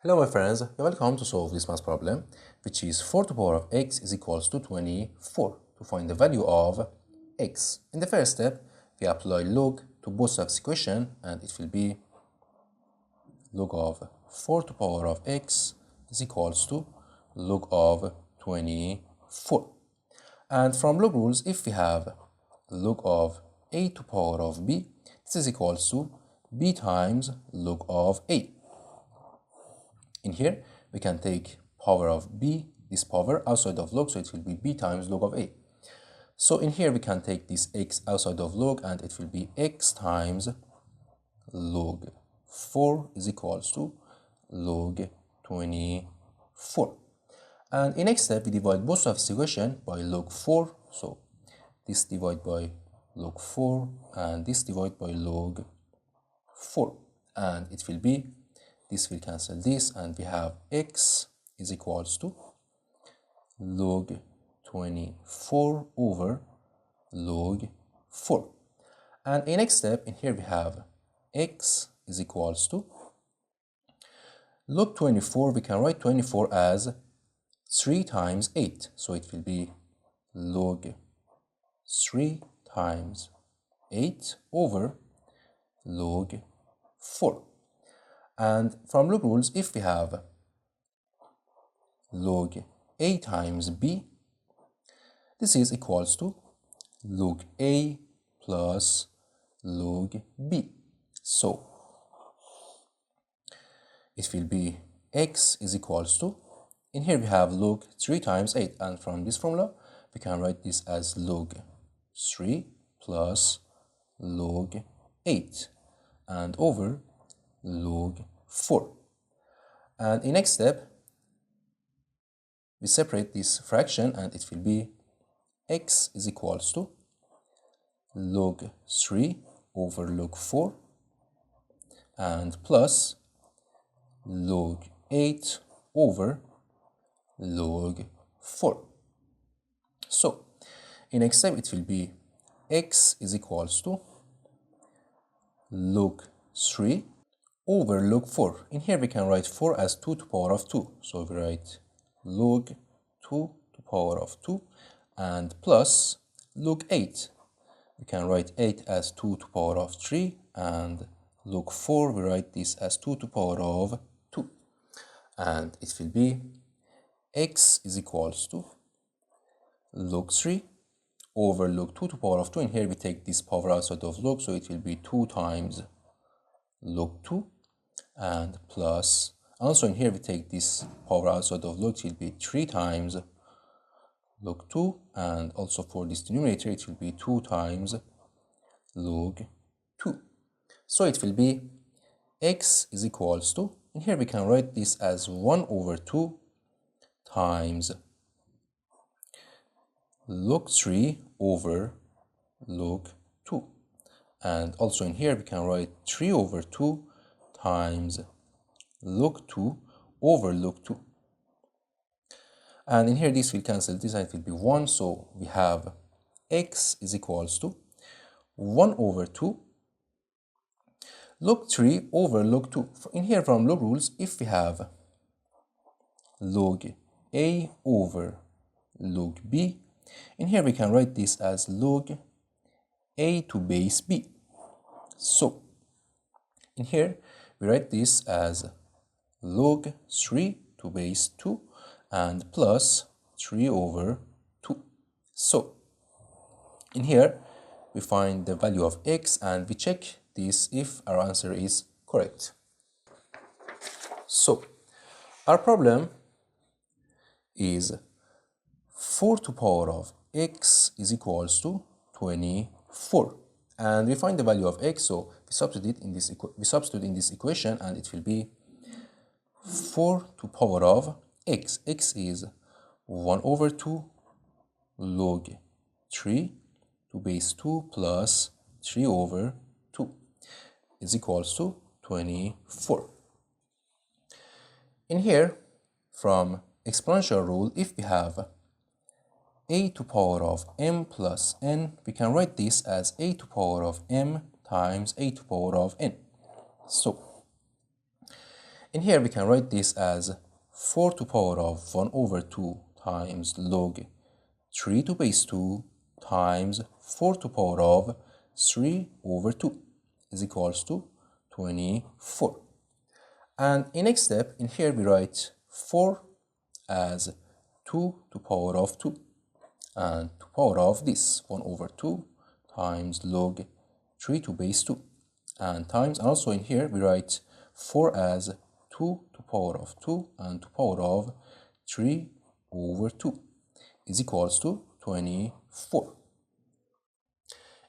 Hello my friends, you're welcome to solve this math problem, which is 4 to the power of x is equals to 24 to find the value of x. In the first step, we apply log to both sides of this equation and it will be log of 4 to the power of x is equals to log of 24. And from log rules, if we have log of a to the power of b, this is equals to b times log of a. In here, we can take power of b, this power outside of log, so it will be b times log of a. So in here, we can take this x outside of log, and it will be x times log 4 is equals to log 24. And in next step, we divide both of the equation by log 4. So this divide by log 4, and this divide by log 4. And it will be, this will cancel this, and we have x is equals to log 24 over log 4. And in next step, in here we have x is equals to log 24. We can write 24 as 3 times 8. So it will be log 3 times 8 over log 4. And from log rules, if we have log a times b, this is equals to log a plus log b. So it will be x is equals to, in here we have log 3 times 8, and from this formula we can write this as log 3 plus log 8 and over log 4. And in next step, we separate this fraction, and it will be x is equals to log 3 over log 4 and plus log 8 over log 4. So in next step, it will be x is equals to log 3 over log 4. In here we can write 4 as 2 to the power of 2. So we write log 2 to the power of 2 and plus log 8. We can write 8 as 2 to the power of 3, and log 4 we write this as 2 to the power of 2. And it will be x is equals to log 3 over log 2 to the power of 2. In here we take this power outside of log, so it will be 2 times log 2 and plus, also in here we take this power outside of log, it will be 3 times log 2, and also for this denominator it will be 2 times log 2. So it will be x is equals to, in here we can write this as 1 over 2 times log 3 over log 2. And also in here we can write 3 over 2 times log 2 over log 2. And in here this will cancel this, and it will be 1. So we have x is equals to 1 over 2 log 3 over log 2. In here from log rules, if we have log a over log b, in here we can write this as log a to base b. So in here we write this as log 3 to base 2 and plus 3 over 2. So in here we find the value of x, and we check this if our answer is correct. So our problem is 4 to the power of x is equals to 24. And we find the value of x, so we substitute in this equation, and it will be 4 to the power of x. X is 1 over 2 log 3 to base 2 plus 3 over 2 is equals to 24. In here, from exponential rule, if we have a to the power of m plus n, we can write this as a to the power of m times a to the power of n. So In here we can write this as 4 to power of 1 over 2 times log 3 to base 2 times 4 to power of 3 over 2 is equals to 24. And in next step, in here we write 4 as 2 to power of 2 and to power of this 1 over 2 times log 3 to base 2 and times, and also in here we write 4 as 2 to power of 2 and to power of 3 over 2 is equals to 24.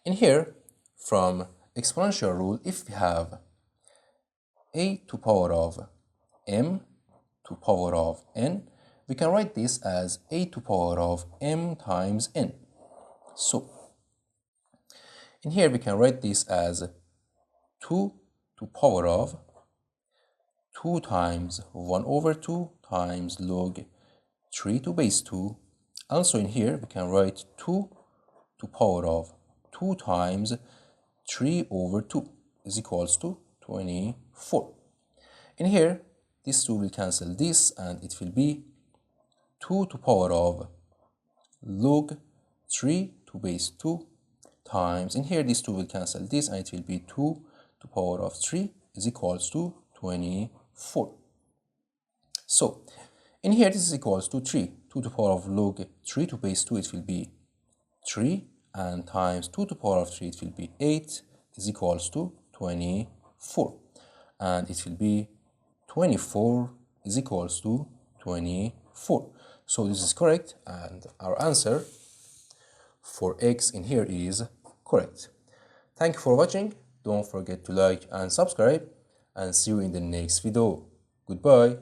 In here, from exponential rule, if we have a to power of m to power of n, we can write this as a to power of m times n. So, in here we can write this as 2 to power of 2 times 1 over 2 times log 3 to base 2. Also in here we can write 2 to power of 2 times 3 over 2 is equals to 24. In here, this 2 will cancel this and it will be 2 to power of log 3 to base 2 times, in here this 2 will cancel this and it will be 2 to power of 3 is equals to 24. So, in here this is equals to 3. 2 to power of log 3 to base 2, it will be 3, and times 2 to power of 3, it will be 8 is equals to 24. And it will be 24 is equals to 24. So this is correct, and our answer for x in here is correct. Thank you for watching. Don't forget to like and subscribe, and see you in the next video. Goodbye.